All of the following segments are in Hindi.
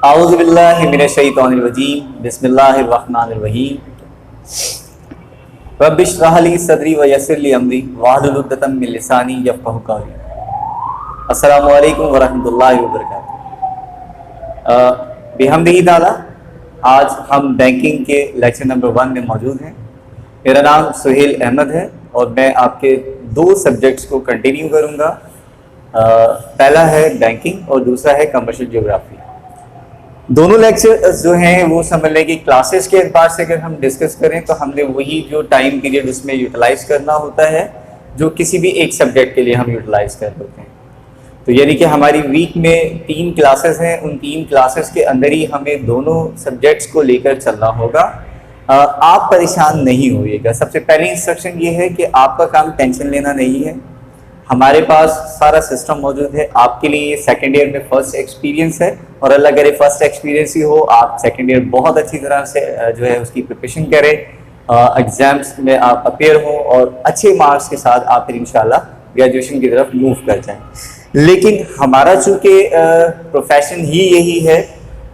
आऊज़ुबिल्लाहि मिनश्शैतानिर्रजीम बिस्मिल्लाहिर्रहमानिर्रहीम रब्बिश्रह ली सदरी व यस्सिर ली अमरी वाहलुल उक़दतम मिन लिसानी यफ़क़हू क़ौली। अस्सलामु अलैकुम व रहमतुल्लाहि व बरकातुहू। बिहम्दिही ताला आज हम बैंकिंग के लेक्चर नंबर 1 में मौजूद हैं। मेरा नाम सुहेल अहमद है और मैं आपके दो सब्जेक्ट्स को कंटिन्यू करूँगा। पहला है बैंकिंग और दूसरा है कमर्शियल ज्योग्राफी। दोनों लेक्चर जो हैं वो समझ लें कि क्लासेस के एतबार से अगर हम डिस्कस करें तो हमने वही जो टाइम पीरियड उसमें यूटिलाइज करना होता है जो किसी भी एक सब्जेक्ट के लिए हम यूटिलाइज कर होते हैं। तो यानी कि हमारी वीक में 3 क्लासेस हैं, उन 3 क्लासेस के अंदर ही हमें दोनों सब्जेक्ट्स को लेकर चलना होगा। आप परेशान नहीं होइएगा। सबसे पहली इंस्ट्रक्शन ये है कि आपका काम टेंशन लेना नहीं है। हमारे पास सारा सिस्टम मौजूद है। आपके लिए ये सेकेंड ईयर में फर्स्ट एक्सपीरियंस है और अल्लाह करे फर्स्ट एक्सपीरियंस ही हो, आप सेकेंड ईयर बहुत अच्छी तरह से जो है उसकी प्रिपरेशन करें, एग्जाम्स में आप अपेयर हों और अच्छे मार्क्स के साथ आप फिर इंशाल्लाह ग्रेजुएशन की तरफ मूव कर जाएं। लेकिन हमारा चूँकि प्रोफेशन ही यही है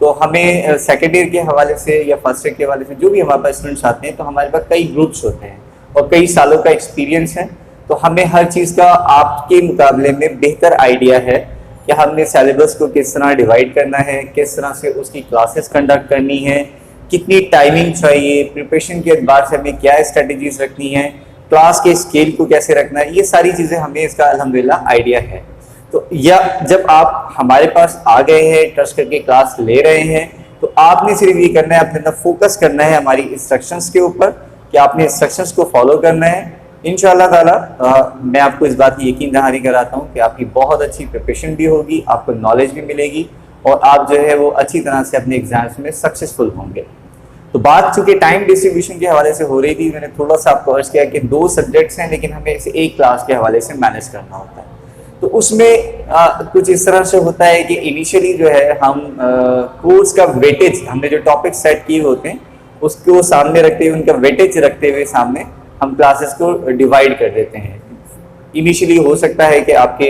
तो हमें सेकेंड ईयर के हवाले से या फर्स्ट ईयर के हवाले से जो भी हमारे पास स्टूडेंट्स आते हैं तो हमारे पास कई ग्रुप्स होते हैं और कई सालों का एक्सपीरियंस है। तो हमें हर चीज़ का आपके मुकाबले में बेहतर आइडिया है कि हमने सिलेबस को किस तरह डिवाइड करना है, किस तरह से उसकी क्लासेस कंडक्ट करनी है, कितनी टाइमिंग चाहिए, प्रिपरेशन के एतबार से हमें क्या स्ट्रेटजीज रखनी है, क्लास के स्केल को कैसे रखना है, ये सारी चीज़ें हमें इसका अल्हम्दुलिल्लाह आइडिया है। तो या जब आप हमारे पास आ गए हैं, ट्रस्ट करके क्लास ले रहे हैं, तो आपने सिर्फ ये करना है, अपने अंदर फोकस करना है हमारी इंस्ट्रक्शंस के ऊपर कि आपने इंस्ट्रक्शंस को फॉलो करना है। इंशाअल्लाह ताला मैं आपको इस बात की यकीन दहानी कराता हूँ कि आपकी बहुत अच्छी प्रिपरेशन भी होगी, आपको नॉलेज भी मिलेगी और आप जो है वो अच्छी तरह से अपने एग्जाम्स में सक्सेसफुल होंगे। तो बात चूँकि टाइम डिस्ट्रीब्यूशन के हवाले से हो रही थी, मैंने थोड़ा सा आपको अर्ज किया कि 2 सब्जेक्ट्स हैं लेकिन हमें इसे एक क्लास के हवाले से मैनेज करना होता है। तो उसमें कुछ इस तरह से होता है कि इनिशियली जो है हम कोर्स का वेटेज, हमने जो टॉपिक सेट किए होते हैं उसको सामने रखते हुए, उनका वेटेज रखते हुए सामने हम क्लासेस को डिवाइड कर देते हैं। इनिशियली हो सकता है कि आपके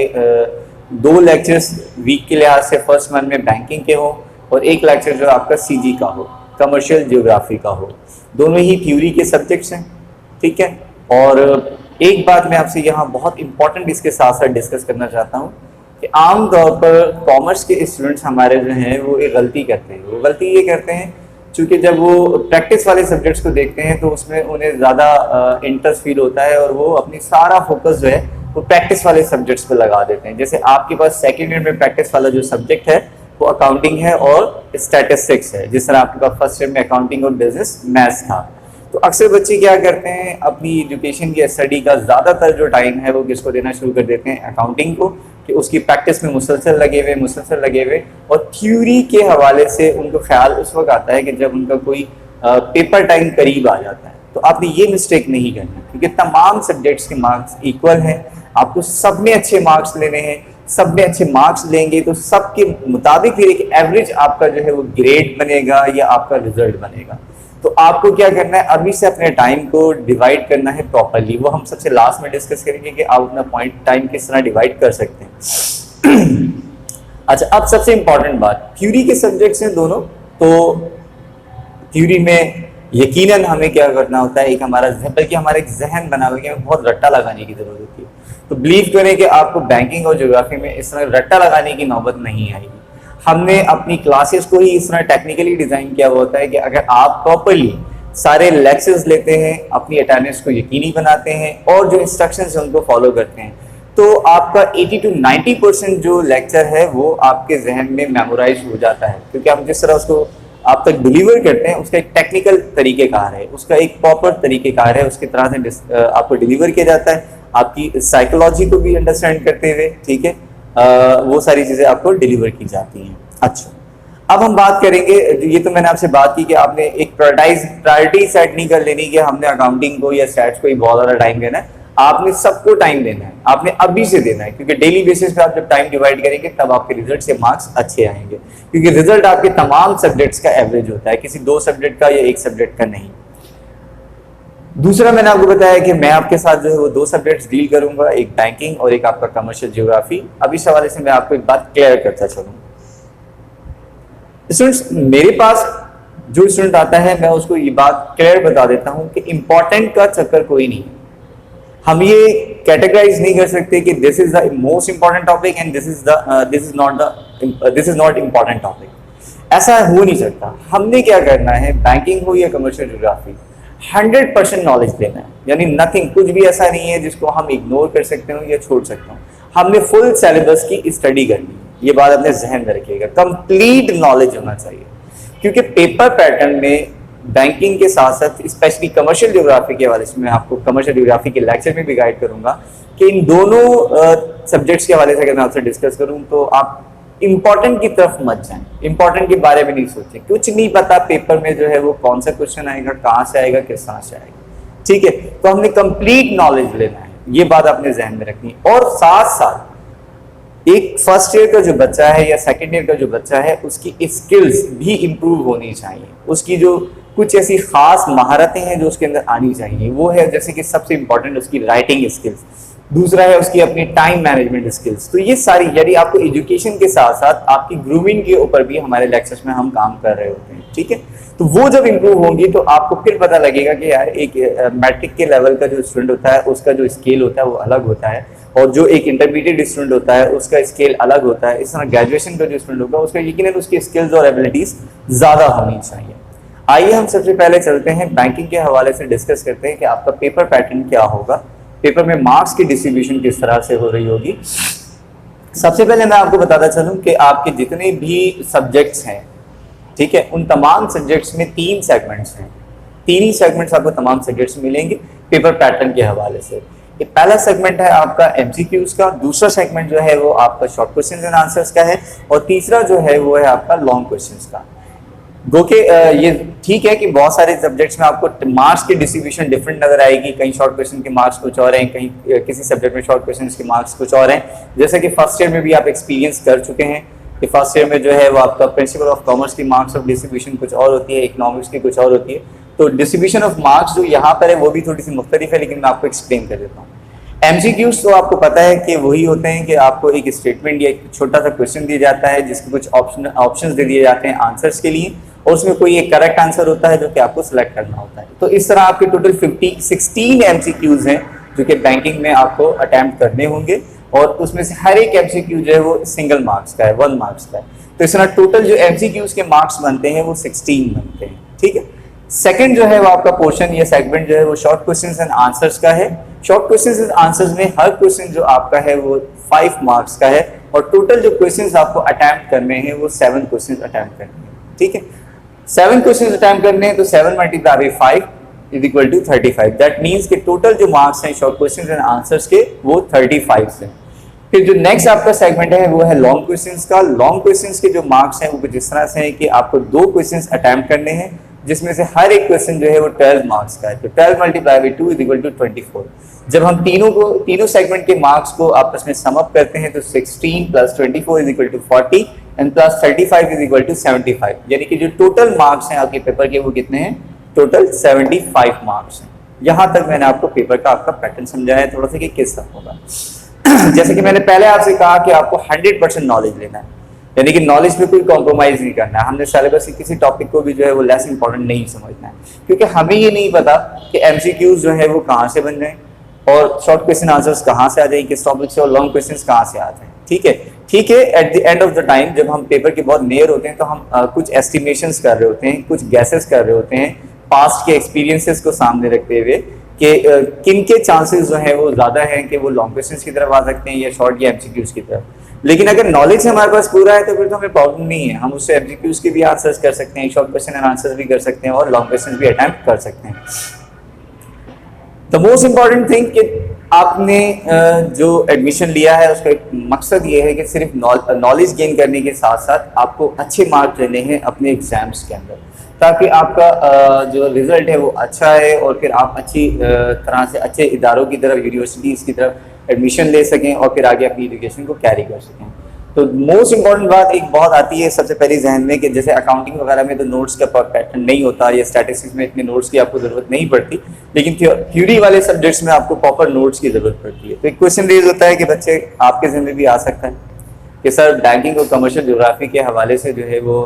2 लेक्चर्स वीक के लिहाज से फर्स्ट मंथ में बैंकिंग के हो और एक लेक्चर जो आपका सीजी का हो, कमर्शियल ज्योग्राफी का हो। दोनों ही थ्योरी के सब्जेक्ट्स हैं, ठीक है। और एक बात मैं आपसे यहाँ बहुत इंपॉर्टेंट इसके साथ साथ डिस्कस करना चाहता हूँ कि आम तौर पर कॉमर्स के स्टूडेंट्स हमारे जो हैं वो एक गलती करते हैं। वो गलती ये करते हैं क्योंकि जब वो प्रैक्टिस वाले सब्जेक्ट्स को देखते हैं तो उसमें उन्हें ज़्यादा इंटरेस्ट फील होता है और वो अपनी सारा फोकस जो है वो प्रैक्टिस वाले सब्जेक्ट्स पे लगा देते हैं। जैसे आपके पास सेकेंड ईयर में प्रैक्टिस वाला जो सब्जेक्ट है वो अकाउंटिंग है और स्टैटिस्टिक्स है, जिस तरह आपके पास फर्स्ट ईयर में अकाउंटिंग और बिजनेस मैथ्स था। तो अक्सर बच्चे क्या करते हैं, अपनी एजुकेशन की स्टडी का ज़्यादातर जो टाइम है वो किसको देना शुरू कर देते हैं, अकाउंटिंग को, कि उसकी प्रैक्टिस में मुसलसल लगे हुए और थ्योरी के हवाले से उनको ख्याल उस वक्त आता है कि जब उनका कोई पेपर टाइम करीब आ जाता है। तो आपने ये मिस्टेक नहीं करना क्योंकि तमाम सब्जेक्ट्स के मार्क्स इक्वल हैं। आपको सब में अच्छे मार्क्स लेने हैं। सब में अच्छे मार्क्स लेंगे तो सबके मुताबिक फिर एक एवरेज आपका जो है वो ग्रेड बनेगा या आपका रिजल्ट बनेगा। तो आपको क्या करना है, अभी से अपने टाइम को डिवाइड करना है प्रॉपर्ली। वो हम सबसे लास्ट में डिस्कस करेंगे कि आप अपना पॉइंट टाइम किस तरह डिवाइड कर सकते हैं। अच्छा, अब सबसे इंपॉर्टेंट बात, थ्योरी के सब्जेक्ट्स हैं दोनों। तो थ्योरी में यकीनन हमें क्या करना होता है, एक हमारा बल्कि हमारा एक जहन बना हुआ है कि हमें बहुत रट्टा लगाने की जरूरत होती है। तो बिलीव करें कि आपको बैंकिंग और ज्योग्राफी में इस तरह रट्टा लगाने की नौबत नहीं आएगी। हमने अपनी क्लासेस को ही इस तरह टेक्निकली डिज़ाइन किया हुआ होता है कि अगर आप प्रॉपर्ली सारे लेक्चर्स लेते हैं, अपनी अटेंडेंस को यकीनी बनाते हैं और जो इंस्ट्रक्शंस हैं उनको फॉलो करते हैं, तो आपका 80 to 90% जो लेक्चर है वो आपके जहन में मेमोराइज हो जाता है। क्योंकि हम जिस तरह उसको आप तक डिलीवर करते हैं उसका एक टेक्निकल तरीक़ेकार है, उसका एक प्रॉपर तरीक़ेकार है, उसकी तरह से आपको डिलीवर किया जाता है, आपकी साइकोलॉजी को भी अंडरस्टैंड करते हुए, ठीक है। वो सारी चीज़ें आपको डिलीवर की जाती हैं। अच्छा, अब हम बात करेंगे, ये तो मैंने आपसे बात की कि आपने एक प्रायोरिटी सेट नहीं कर लेनी कि हमने अकाउंटिंग को या स्टैट्स को ही बहुत ज़्यादा टाइम देना है। आपने सबको टाइम देना है, आपने अभी से देना है, क्योंकि डेली बेसिस पे आप जब टाइम डिवाइड करेंगे तब आपके रिजल्ट से मार्क्स अच्छे आएंगे। क्योंकि रिजल्ट आपके तमाम सब्जेक्ट्स का एवरेज होता है, किसी 2 सब्जेक्ट का या एक सब्जेक्ट का नहीं। दूसरा मैंने आपको बताया कि मैं आपके साथ जो है वो 2 सब्जेक्ट्स डील करूंगा, एक बैंकिंग और एक आपका कमर्शियल ज्योग्राफी। अब इस हवाले से मैं आपको एक बात क्लियर करता चलूँ। स्टूडेंट्स, मेरे पास जो स्टूडेंट आता है मैं उसको ये बात क्लियर बता देता हूँ कि इम्पोर्टेंट का चक्कर कोई नहीं है। हम ये कैटेगराइज नहीं कर सकते कि this is the most important topic and this is not important topic. ऐसा हो नहीं सकता। हमने क्या करना है, बैंकिंग हो या कमर्शियल ज्योग्राफी, 100% नॉलेज लेना है, यानी नथिंग, कुछ भी ऐसा नहीं है जिसको हम इग्नोर कर सकते हो या छोड़ सकते हो। हमने फुल सिलेबस की स्टडी करनी है, ये बात अपने जहन में रखिएगा। कंप्लीट नॉलेज होना चाहिए, क्योंकि पेपर पैटर्न में बैंकिंग के साथ साथ स्पेशली कमर्शियल ज्योग्राफी के हवाले से मैं आपको कमर्शियल ज्योग्राफी के लेक्चर में भी गाइड करूंगा कि इन दोनों सब्जेक्ट्स के हवाले से अगर मैं आपसे डिस्कस करूं तो आप इंपॉर्टेंट की तरफ मत जाएं, इंपॉर्टेंट के बारे में नहीं सोचें। कुछ नहीं पता पेपर में जो है वो कौन सा क्वेश्चन आएगा, कहाँ से आएगा, किस तरह से आएगा। ठीक है, तो हमने कंप्लीट नॉलेज लेना है, ये बात आपने जहन में रखनी है। और साथ साथ एक फर्स्ट ईयर का जो बच्चा है या सेकेंड ईयर का जो बच्चा है उसकी स्किल्स भी इम्प्रूव होनी चाहिए। उसकी जो कुछ ऐसी खास महारतें हैं जो उसके अंदर आनी चाहिए, वो है जैसे कि सबसे इंपॉर्टेंट उसकी राइटिंग स्किल्स, दूसरा है उसकी अपनी टाइम मैनेजमेंट स्किल्स। तो ये सारी, यदि आपको एजुकेशन के साथ साथ आपकी ग्रूमिंग के ऊपर भी हमारे लेक्चर्स में हम काम कर रहे होते हैं। ठीक है, तो वो जब इम्प्रूव होंगी तो आपको फिर पता लगेगा कि यार एक मैट्रिक के लेवल का जो स्टूडेंट होता है उसका जो स्केल होता है वो अलग होता है, और जो एक इंटरमीडिएट स्टूडेंट होता है उसका स्केल अलग होता है। इस तरह ग्रेजुएशन का जो स्टूडेंट होगा उसका यकीनन उसकी स्किल्स और एबिलिटीज ज़्यादा होनी चाहिए। आइए हम सबसे पहले चलते हैं बैंकिंग के हवाले से डिस्कस करते हैं कि आपका पेपर पैटर्न क्या होगा, पेपर में मार्क्स की डिस्ट्रीब्यूशन किस तरह से हो रही होगी। सबसे पहले मैं आपको बताता चलूं कि आपके जितने भी सब्जेक्ट्स हैं, ठीक है, उन तमाम सब्जेक्ट्स में 3 सेगमेंट्स हैं। 3 ही सेगमेंट्स आपको तमाम सब्जेक्ट्स मिलेंगे पेपर पैटर्न के हवाले से। ये पहला सेगमेंट है आपका एमसीक्यूज का, दूसरा सेगमेंट जो है वो आपका शॉर्ट क्वेश्चंस एंड आंसर्स का है, और तीसरा जो है वो है आपका लॉन्ग क्वेश्चंस का। गो के ये ठीक है कि बहुत सारे सब्जेक्ट्स में आपको मार्क्स की डिस्ट्रीब्यूशन डिफरेंट नजर आएगी, कहीं शॉर्ट क्वेश्चन के मार्क्स कुछ और हैं, कहीं किसी सब्जेक्ट में शॉर्ट क्वेश्चन के मार्क्स कुछ और हैं। जैसे कि फर्स्ट ईयर में भी आप एक्सपीरियंस कर चुके हैं कि फर्स्ट ईयर में जो है वो आपका प्रिंसिपल ऑफ कॉमर्स की मार्क्स ऑफ डिस्ट्रीब्यूशन कुछ और होती है, इकोनॉमिक्स की कुछ और होती है। तो डिस्ट्रीब्यूशन ऑफ मार्क्स जो यहाँ पर है वो भी थोड़ी सी मुख्तलिफ है, लेकिन मैं आपको एक्सप्लेन कर देता हूँ। एमसीक्यूज तो आपको पता है कि वही होते हैं कि आपको एक स्टेटमेंट या एक छोटा सा क्वेश्चन दिया जाता है जिसके कुछ ऑप्शंस दे दिए जाते हैं आंसर्स के लिए, और उसमें कोई एक करेक्ट आंसर होता है जो कि आपको सिलेक्ट करना होता है। तो इस तरह आपके टोटल 16 एमसीक्यूज हैं जो कि बैंकिंग में आपको अटेम्प्ट करने होंगे, और उसमें से हर एक एमसीक्यू जो है वो सिंगल मार्क्स का है, 1 मार्क्स का है। तो इस तरह टोटल जो एमसीक्यूज के मार्क्स बनते हैं वो 16 बनते हैं। ठीक है, सेकंड जो है वो आपका पोर्शन या सेगमेंट जो है वो शॉर्ट क्वेश्चंस एंड आंसर्स का है। शॉर्ट क्वेश्चंस एंड आंसर्स में हर क्वेश्चन जो आपका है वो 5 मार्क्स का है, और टोटल जो क्वेश्चंस आपको अटेम्प्ट करने हैं वो 7 क्वेश्चंस अटेम्प्ट करने हैं। ठीक है, 7 क्वेश्चंस अटेम्प्ट करने हैं तो 7 multiply by 5 is equal to 35। That means कि टोटल जो मार्क्स हैं शॉर्ट क्वेश्चंस एंड आंसर्स के वो 35 हैं। फिर जो नेक्स्ट आपका सेगमेंट है वो है लॉन्ग क्वेश्चंस का। लॉन्ग क्वेश्चंस के जो मार्क्स हैं वो कुछ इस तरह से हैं कि आपको 2 क्वेश्चंस अटेम्प्ट करने हैं, जिसमें से हर एक क्वेश्चन जो है वो 12 मार्क्स का है। तो 12 multiply by 2 is equal to 24। जब हम तीनों सेगमेंट के मार्क्स को आपस में सम अप करते हैं तो 16 plus 24 is equal to 40 and plus 35 is equal to 75। यानी कि जो टोटल मार्क्स हैं आपके पेपर के वो कितने हैं? टोटल 75 मार्क्स हैं। यहाँ तक मैंने आपको पेपर का आपका पैटर्न समझाया है थोड़ा सा कि किस तरह होगा। जैसे कि मैंने पहले आपसे कहा कि आपको 100% नॉलेज लेना है, यानी कि नॉलेज में कोई कॉम्प्रोमाइज नहीं करना है। हमने सिलेबस की किसी टॉपिक को भी जो है वो लेस इंपॉर्टेंट नहीं समझना है, क्योंकि हमें ये नहीं पता कि एमसीक्यूज जो है वो कहाँ से बन जाए और शॉर्ट क्वेश्चन आंसर्स कहाँ से आ जाए, किस टॉपिक से, और लॉन्ग क्वेश्चंस कहाँ से आ जाए। ठीक है, ठीक है। At the end of the time जब हम पेपर के बहुत नियर होते हैं तो हम कुछ एस्टिमेशंस कर रहे होते हैं, कुछ गैसेस कर रहे होते हैं पास्ट के एक्सपीरियंसेस को सामने रखते हुए कि किन के चांसेस जो है वो ज़्यादा हैं कि वो लॉन्ग क्वेश्चंस की तरफ आ सकते हैं या शॉर्ट या एमसीक्यूज की तरफ। लेकिन अगर नॉलेज हमारे पास पूरा है तो फिर तो हमें प्रॉब्लम नहीं है, हम उससे एमसीक्यूज के भी आंसर्स कर सकते हैं, शॉर्ट क्वेश्चन एंड आंसर्स भी कर सकते हैं और लॉन्ग क्वेश्चन भी अटेम्प्ट कर सकते हैं। द मोस्ट इंपॉर्टेंट थिंग कि आपने जो एडमिशन लिया है उसका एक मकसद ये है कि सिर्फ नॉलेज गेन करने के साथ साथ आपको अच्छे मार्क्स लेने हैं अपने एग्जाम्स के अंदर, ताकि आपका जो रिजल्ट है वो अच्छा है और फिर आप अच्छी तरह से अच्छे इदारों की तरफ, यूनिवर्सिटीज़ की तरफ एडमिशन ले सकें और फिर आगे अपनी एजुकेशन को कैरी कर सकें। तो मोस्ट इंपॉर्टेंट बात एक बहुत आती है सबसे पहले जहन में कि जैसे अकाउंटिंग वगैरह में तो नोट्स का पैटर्न नहीं होता या स्टैटिस्टिक्स में इतने नोट्स की आपको ज़रूरत नहीं पड़ती, लेकिन थ्योरी वाले सब्जेक्ट्स में आपको प्रॉपर नोट्स की ज़रूरत पड़ती है। तो एक क्वेश्चन रेज होता है कि बच्चे आपके जहन में भी आ सकता है कि सर बैंकिंग और कमर्शियल ज्योग्राफी के हवाले से जो है वो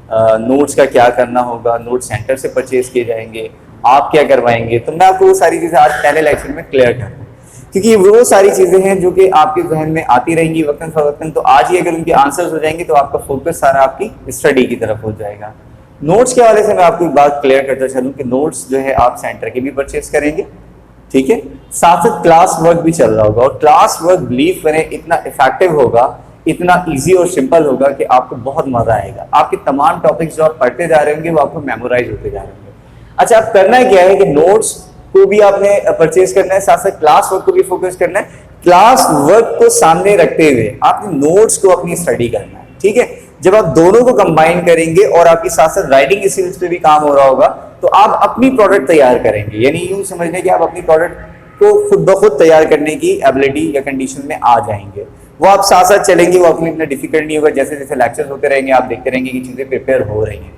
नोट्स का क्या करना होगा, नोट सेंटर से परचेज किए जाएंगे, आप क्या करवाएंगे। तो मैं आपको वो सारी चीज़ें आज पहले लेक्चर में क्लियर कर दूँ, क्योंकि वो सारी चीज़ें हैं जो कि आपके जहन में आती रहेंगी वक्तन फवक्तन। तो आज ही अगर उनके आंसर्स हो जाएंगे तो आपका फोकस सारा आपकी स्टडी की तरफ हो जाएगा। नोट्स के हवाले से मैं आपको एक बात क्लियर करता चलूँ कि नोट्स जो है आप सेंटर के भी परचेज करेंगे, ठीक है, साथ साथ क्लास वर्क भी चल रहा होगा। और क्लास वर्क बिलीव करें इतना इफेक्टिव होगा, इतना इजी और सिंपल होगा कि आपको बहुत मजा आएगा। आपके तमाम टॉपिक्स जो आप पढ़ते जा रहे होंगे वो आपको मेमोराइज होते जा रहे होंगे। अच्छा, अब करना क्या है कि नोट्स को भी आपने परचेज करना है, साथ साथ क्लास वर्क को भी फोकस करना है। क्लास वर्क को सामने रखते हुए आपने नोट्स को अपनी स्टडी करना है, ठीक है। जब आप दोनों को कंबाइन करेंगे और आपकी साथ साथ राइटिंग स्किल्स पे भी काम हो रहा होगा तो आप अपनी प्रोडक्ट तैयार करेंगे। यानी यूं समझ लें कि आप अपनी प्रोडक्ट को खुद ब खुद तैयार करने की एबिलिटी या कंडीशन में आ जाएंगे। वो आप साथ साथ चलेंगे, वो अपने इतना डिफिकल्ट नहीं होगा। जैसे जैसे लेक्चर्स होते रहेंगे आप देखते रहेंगे कि चीज़ें प्रिपेयर हो रही हैं।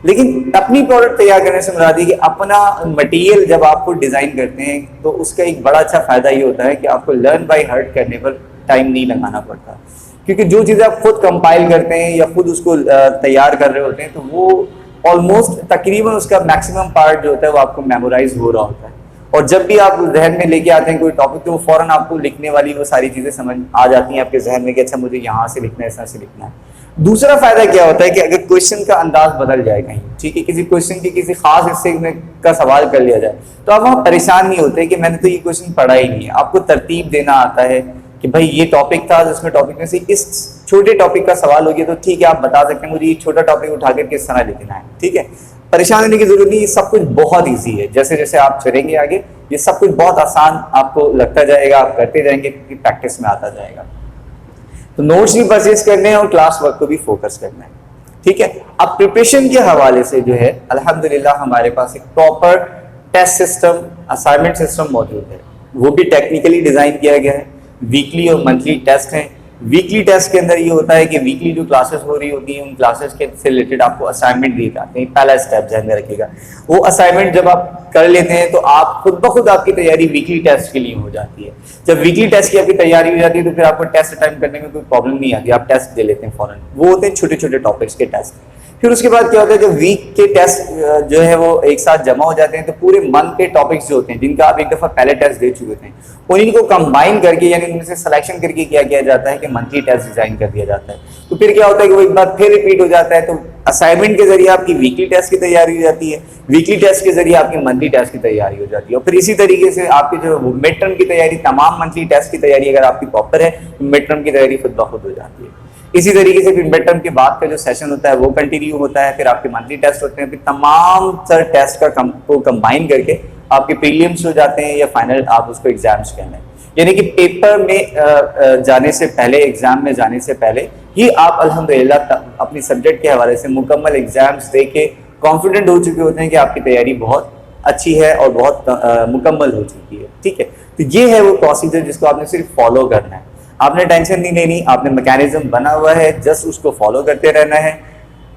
लेकिन अपनी प्रोडक्ट तैयार करने से मुराद है कि अपना मटेरियल जब आपको डिज़ाइन करते हैं तो उसका एक बड़ा अच्छा फ़ायदा ये होता है कि आपको लर्न बाय हार्ट करने पर टाइम नहीं लगाना पड़ता, क्योंकि जो चीज़ें आप खुद कंपाइल करते हैं या खुद उसको तैयार कर रहे होते हैं तो वो ऑलमोस्ट तकरीबन उसका मैक्सिमम पार्ट जो होता है वो आपको मेमोराइज हो रहा होता है। और जब भी आप जहन में लेके आते हैं कोई टॉपिक तो वो फौरन आपको लिखने वाली वो सारी चीज़ें समझ आ जाती हैं आपके जहन में कि अच्छा मुझे यहाँ से लिखना है, इस तरह से लिखना है। दूसरा फायदा क्या होता है कि अगर क्वेश्चन का अंदाज बदल जाए कहीं, ठीक है, किसी क्वेश्चन के किसी खास हिस्से में का सवाल कर लिया जाए तो आप वहाँ परेशान नहीं होते कि मैंने तो ये क्वेश्चन पढ़ा ही नहीं है। आपको तरतीब देना आता है कि भाई ये टॉपिक था, जिसमें टॉपिक में से इस छोटे टॉपिक का सवाल हो गया तो ठीक है आप बता सकते हैं मुझे ये छोटा टॉपिक उठाकर किस तरह लिखना है, ठीक है। परेशान होने की जरूरत नहीं, सब कुछ बहुत ईजी है। जैसे जैसे आप चलेंगे आगे ये सब कुछ बहुत आसान आपको लगता जाएगा, आप करते जाएंगे क्योंकि प्रैक्टिस में आता जाएगा। तो नोट्स भी परचेज करने हैं और क्लास वर्क को भी फोकस करना है, ठीक है। अब प्रिपरेशन के हवाले से जो है अल्हम्दुलिल्लाह हमारे पास एक proper test system, assignment system मौजूद है। वो भी टेक्निकली डिजाइन किया गया है। वीकली और मंथली टेस्ट हैं। वीकली टेस्ट के अंदर ये होता है कि वीकली जो क्लासेस हो रही होती हैं उन क्लासेस के से रिलेटेड आपको असाइनमेंट दिए जाते हैं। पहला स्टेप ध्यान में रखिएगा, वो असाइनमेंट जब आप कर लेते हैं तो आप खुद ब खुद आपकी तैयारी वीकली टेस्ट के लिए हो जाती है। जब वीकली टेस्ट की आपकी तैयारी हो जाती है तो फिर आपको टेस्ट अटेम्प्ट करने में कोई प्रॉब्लम नहीं आती, आप टेस्ट दे लेते हैं फौरन। वो होते हैं छोटे छोटे टॉपिक्स के टेस्ट। फिर उसके बाद क्या होता है, जब वीक के टेस्ट जो है वो एक साथ जमा हो जाते हैं तो पूरे मंथ के टॉपिक्स जो होते हैं जिनका आप एक दफ़ा पहले टेस्ट दे चुके थे उन्हीं को कंबाइन करके यानी उनमें से सिलेक्शन करके क्या किया जाता है कि मंथली टेस्ट डिजाइन कर दिया जाता है। तो फिर क्या होता है कि वो एक बार फिर रिपीट हो जाता है। तो असाइनमेंट के जरिए आपकी वीकली टेस्ट की तैयारी हो जाती है, वीकली टेस्ट के जरिए आपकी मंथली टेस्ट की तैयारी हो जाती है। और फिर इसी तरीके से आपकी जो मिड टर्म की तैयारी, तमाम मंथली टेस्ट की तैयारी अगर आपकी प्रॉपर है तो मिड टर्म की तैयारी खुद ब खुद हो जाती है। इसी तरीके से फिर मिड टर्म के बाद का जो सेशन होता है वो कंटिन्यू होता है। फिर आपके मंथली टेस्ट होते हैं, फिर तमाम सर टेस्ट को कंबाइन करके आपके प्रीलिम्स हो जाते हैं या फाइनल आप उसको एग्जाम्स कहना है। यानी कि पेपर में जाने से पहले, एग्जाम में जाने से पहले ही आप अल्हम्दुलिल्लाह अपनी सब्जेक्ट के हवाले से मुकम्मल एग्जाम्स दे के कॉन्फिडेंट हो चुके होते हैं कि आपकी तैयारी बहुत अच्छी है और बहुत मुकम्मल हो चुकी है, ठीक है। तो ये है वो प्रोसीजर जिसको आपने सिर्फ फॉलो करना है। आपने टेंशन नहीं लेनी, आपने मैकेनिज्म बना हुआ है, जस्ट उसको फॉलो करते रहना है।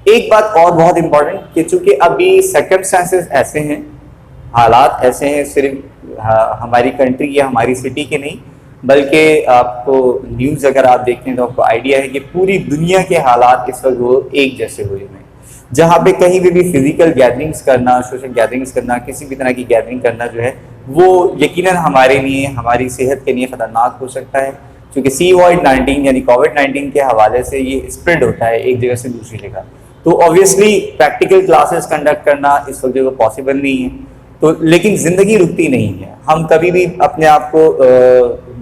एक बात और बहुत इंपॉर्टेंट कि चूंकि अभी सर्कमस्टेंसेस ऐसे हैं, हालात ऐसे हैं, सिर्फ हमारी कंट्री या हमारी सिटी के नहीं बल्कि आपको न्यूज़ अगर आप देखते हैं तो आपको आइडिया है कि पूरी दुनिया के हालात इस वक्त वो एक जैसे हुए हैं। जहाँ पे कहीं भी फिजिकल गैदरिंग्स करना, सोशल गैदरिंग्स करना, किसी भी तरह की गैदरिंग करना जो है वो यकीनन हमारे लिए, हमारी सेहत के लिए ख़तरनाक हो सकता है, क्योंकि COVID-19 यानी कोविड-19 के हवाले से ये स्प्रेड होता है एक जगह से दूसरी जगह। तो ऑब्वियसली प्रैक्टिकल क्लासेस कंडक्ट करना इस वक्त जो पॉसिबल नहीं है। तो लेकिन ज़िंदगी रुकती नहीं है, हम कभी भी अपने आप को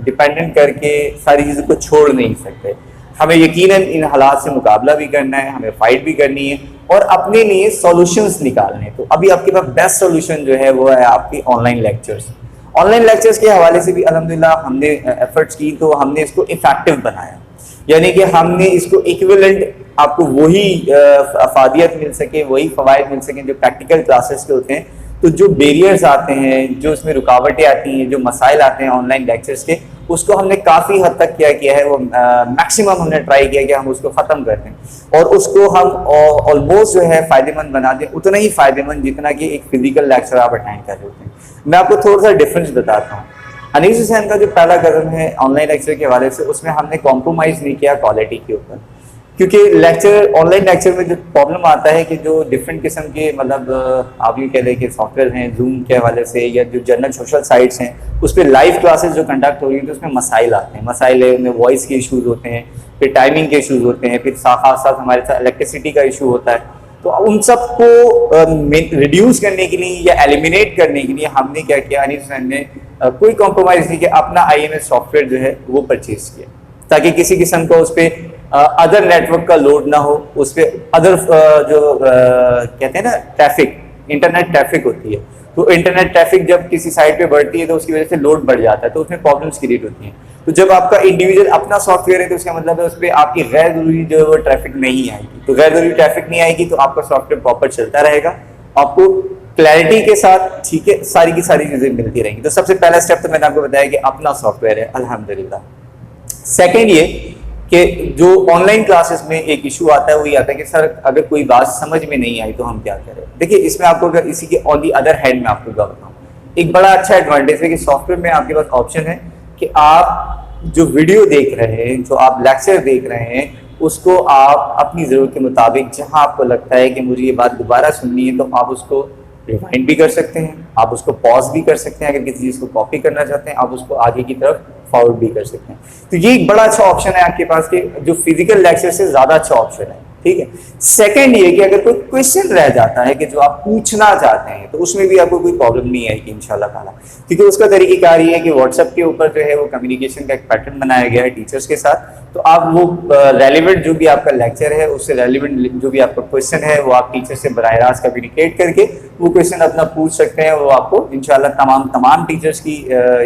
डिपेंडेंट करके सारी चीज़ों को छोड़ नहीं सकते। हमें यकीनन इन हालात से मुकाबला भी करना है, हमें फाइट भी करनी है और अपने लिए सॉल्यूशंस निकालने हैं। तो अभी आपके पास बेस्ट सॉल्यूशन जो है वो है आपकी ऑनलाइन लेक्चर्स। ऑनलाइन लेक्चर्स के हवाले से भी अल्हम्दुलिल्लाह हमने एफर्ट्स की, तो हमने इसको इफेक्टिव बनाया, यानी कि हमने इसको इक्विवेलेंट आपको वही अफादियत मिल सके, वही फ़वाइद मिल सकें जो प्रैक्टिकल क्लासेस के होते हैं। तो जो बैरियर्स आते हैं, जो उसमें रुकावटें आती हैं, जो मसाइल आते हैं ऑनलाइन लेक्चर्स के, उसको हमने काफ़ी हद तक क्या किया है, वो मैक्सिमम हमने ट्राई किया कि हम उसको ख़त्म कर दें और उसको हम ऑलमोस्ट जो है फ़ायदेमंद बना दें, उतना ही फ़ायदेमंद जितना कि एक फ़िज़िकल लेक्चर आप अटेंड कर रहे होते हैं। मैं आपको थोड़ा सा डिफरेंस बताता हूँ। अनीस हुसैन का जो पहला कदम है ऑनलाइन लेक्चर के हवाले से, उसमें हमने कॉम्प्रोमाइज़ नहीं किया क्वालिटी के ऊपर। क्योंकि लेक्चर ऑनलाइन लेक्चर में जो प्रॉब्लम आता है कि जो डिफरेंट किस्म के मतलब आप ये कह लें कि सॉफ्टवेयर हैं जूम के हवाले से या जो जनरल सोशल साइट्स हैं उस पर लाइव क्लासेस जो कंडक्ट हो रही हैं तो उसमें मसाइल आते हैं, मसाइल है उनमें वॉइस के इश्यूज होते हैं, फिर टाइमिंग के इश्यूज होते हैं, फिर साथ साथ हमारे साथ इलेक्ट्रिसिटी का इशू होता है। तो उन सबको रिड्यूस करने के लिए या एलिमिनेट करने के लिए हमने क्या किया, अनिल सर ने कोई कॉम्प्रोमाइज़ नहीं किया, अपना IMS सॉफ्टवेयर जो है वो परचेज किया ताकि किसी किस्म का उस पर अदर नेटवर्क का लोड ना हो, उस पर अदर जो कहते हैं ना ट्रैफिक, इंटरनेट ट्रैफिक होती है, तो इंटरनेट ट्रैफिक जब किसी साइट पे बढ़ती है तो उसकी वजह से लोड बढ़ जाता है, तो उसमें प्रॉब्लम्स क्रिएट होती हैं। तो जब आपका इंडिविजुअल अपना सॉफ्टवेयर है तो उसका मतलब है उस पर आपकी गैर जरूरी जो है वो ट्रैफिक नहीं आएगी, तो गैर जरूरी ट्रैफिक नहीं आएगी तो आपका सॉफ्टवेयर प्रॉपर चलता रहेगा, आपको क्लैरिटी के साथ ठीक है सारी की सारी चीजें मिलती रहेंगी। तो सबसे पहला स्टेप तो मैंने आपको बताया कि अपना सॉफ्टवेयर है, अल्हम्दुलिल्लाह। सेकेंड ये कि जो ऑनलाइन क्लासेस में एक इशू आता है वो ये आता है कि सर अगर कोई बात समझ में नहीं आई तो हम क्या करें। देखिए इसमें आपको अगर इसी के ऑन दी अदर हैंड में आपको क्या बताऊँ, एक बड़ा अच्छा एडवांटेज है कि सॉफ्टवेयर में आपके पास ऑप्शन है कि आप जो वीडियो देख रहे हैं, जो आप लेक्चर देख रहे हैं, उसको आप अपनी ज़रूरत के मुताबिक जहां आपको लगता है कि मुझे ये बात दोबारा सुननी है तो आप उसको रिवाइंड भी कर सकते हैं, आप उसको पॉज भी कर सकते हैं, अगर किसी चीज़ को कॉपी करना चाहते हैं आप उसको आगे की तरफ फॉरवर्ड भी कर सकते हैं। तो ये एक बड़ा अच्छा ऑप्शन है आपके पास कि जो फिजिकल लेक्चर से ज़्यादा अच्छा ऑप्शन है, ठीक है। सेकंड ये कि अगर कोई क्वेश्चन रह जाता है कि जो आप पूछना चाहते हैं तो उसमें भी आपको कोई प्रॉब्लम नहीं आएगी इंशाल्लाह ताला, क्योंकि उसका तरीक़ेकार ये है कि व्हाट्सएप के ऊपर जो है वो कम्युनिकेशन का एक पैटर्न बनाया गया है टीचर्स के साथ, तो आप वो रेलिवेंट जो भी आपका लेक्चर है उससे रेलिवेंट जो भी आपका क्वेश्चन है वो आप टीचर से बराह रास्त कम्युनिकेट करके वो क्वेश्चन अपना पूछ सकते हैं। वो आपको इंशाल्लाह तमाम टीचर्स की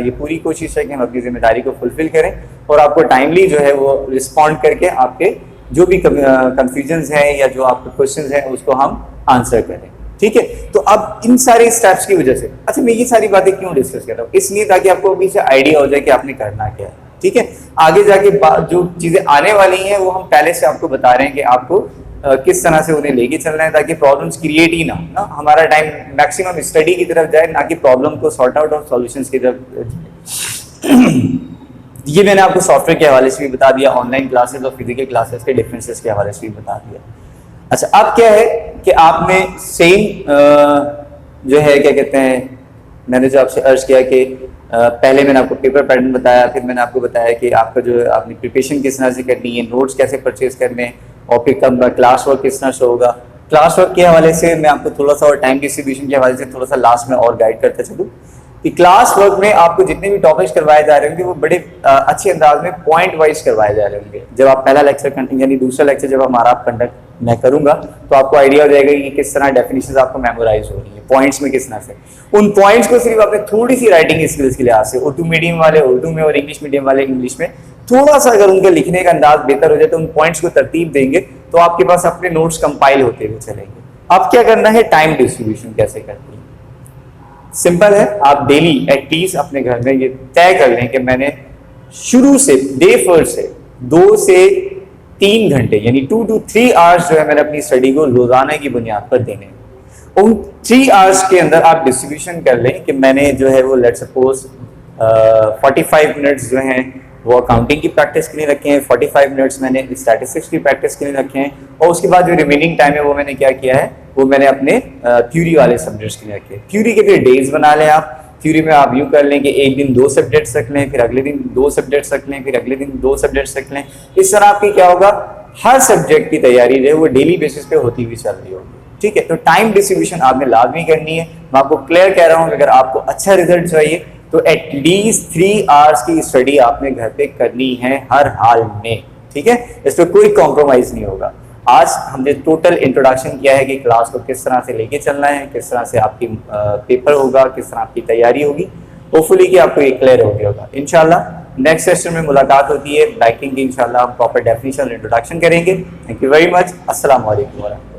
ये पूरी कोशिश है कि हम अपनी जिम्मेदारी को फुलफिल करें और आपको टाइमली जो है वो रिस्पॉन्ड करके आपके जो भी कंफ्यूजन्स हैं या जो आपके क्वेश्चंस हैं उसको हम आंसर करें, ठीक है। तो अब इन सारे स्टेप्स की वजह से, अच्छा मैं ये सारी बातें क्यों डिस्कस कर रहा हूँ, इसलिए ताकि आपको अभी से आइडिया हो जाए कि आपने करना क्या है, ठीक है। आगे जाके जो चीजें आने वाली हैं वो हम पहले से आपको बता रहे हैं कि आपको किस तरह से उन्हें लेके चलना है ताकि प्रॉब्लम्स क्रिएट ही ना, हमारा टाइम मैक्सिमम स्टडी की तरफ जाए ना कि प्रॉब्लम को सॉर्ट आउट और सॉल्यूशंस की तरफ। ये मैंने आपको सॉफ्टवेयर के हवाले से भी बता दिया, ऑनलाइन क्लासेस और फिजिकल क्लासेस के डिफरेंसेस के हवाले से भी बता दिया। अच्छा अब क्या है कि आपने सेम जो है क्या कहते हैं, मैंने जो आपसे अर्ज किया कि पहले मैंने आपको पेपर पैटर्न बताया, फिर मैंने आपको बताया कि आपका जो है आपने प्रिपरेशन किस तरह से करनी है, नोट्स कैसे परचेज करने हैं और फिर कब क्लास वर्क किस तरह से होगा। क्लास वर्क के हवाले से मैं आपको थोड़ा सा और टाइम डिस्ट्रीब्यूशन के हवाले से थोड़ा सा लास्ट में और गाइड करते चलूँ कि क्लास वर्क में आपको जितने भी टॉपिक्स करवाए जा रहे होंगे वो बड़े अच्छे अंदाज में पॉइंट वाइज करवाए जा रहे होंगे। जब आप पहला लेक्चर यानी दूसरा लेक्चर जब हमारा कंडक्ट मैं करूंगा तो आपको आइडिया हो जाएगा कि किस तरह डेफिनेशंस आपको मेमोराइज हो रही है, पॉइंट्स में किस तरह से। उन पॉइंट्स को सिर्फ आपने थोड़ी सी राइटिंग स्किल्स के लिहाज से, उर्दू मीडियम वाले उर्दू में और इंग्लिश मीडियम वाले इंग्लिश में, थोड़ा सा अगर उनके लिखने का अंदाज बेहतर हो जाए तो उन पॉइंट्स को तरतीब देंगे तो आपके पास अपने नोट्स कंपाइल होते हुए चलेंगे। अब क्या करना है, टाइम डिस्ट्रीब्यूशन कैसे करनी है, सिंपल है। आप डेली एटलीस्ट अपने घर में ये तय कर लें कि मैंने शुरू से डे फर्स्ट से 2 से 3 घंटे यानी 2 to 3 आवर्स जो है मैंने अपनी स्टडी को रोजाना की बुनियाद पर देने हैं। उन 3 आवर्स के अंदर आप डिस्ट्रीब्यूशन कर लें कि मैंने जो है वो लेट्स सपोज 45 मिनट्स जो हैं वो अकाउंटिंग की प्रैक्टिस के लिए रखे हैं, 45 मिनट्स मैंने स्टैटिस्टिक्स की प्रैक्टिस के लिए रखे हैं और उसके बाद जो रिमेनिंग टाइम है वो मैंने क्या किया है, वो मैंने अपने थ्योरी वाले सब्जेक्ट्स के लिए रखे। थ्योरी के फिर डेज बना लें आप। थ्योरी में आप यूँ कर लें कि एक दिन 2 सब्जेक्ट्स रख लें, फिर अगले दिन 2 सब्जेक्ट्स रख लें, फिर अगले दिन 2 सब्जेक्ट्स रख लें। इस तरह आपकी क्या होगा, हर सब्जेक्ट की तैयारी जो है वो डेली बेसिस पे होती हुई चल रही होगी, ठीक है। तो टाइम डिस्ट्रीब्यूशन आपने लाजमी करनी है। मैं आपको क्लियर कह रहा हूँ कि अगर आपको अच्छा रिजल्ट चाहिए तो एटलीस्ट 3 आवर्स की स्टडी आपने घर पे करनी है हर हाल में, ठीक है। इस पर कोई कॉम्प्रोमाइज नहीं होगा। आज हमने टोटल इंट्रोडक्शन किया है कि क्लास को किस तरह से लेके चलना है, किस तरह से आपकी पेपर होगा, किस तरह आपकी तैयारी होगी। होपफुली कि आपको ये क्लियर हो गया होगा। इंशाल्लाह नेक्स्ट सेशन में मुलाकात होती है बैंकिंग की, इंशाल्लाह हम प्रॉपर डेफिनेशन इंट्रोडक्शन करेंगे। Thank you very much. अस्सलाम वालेकुम।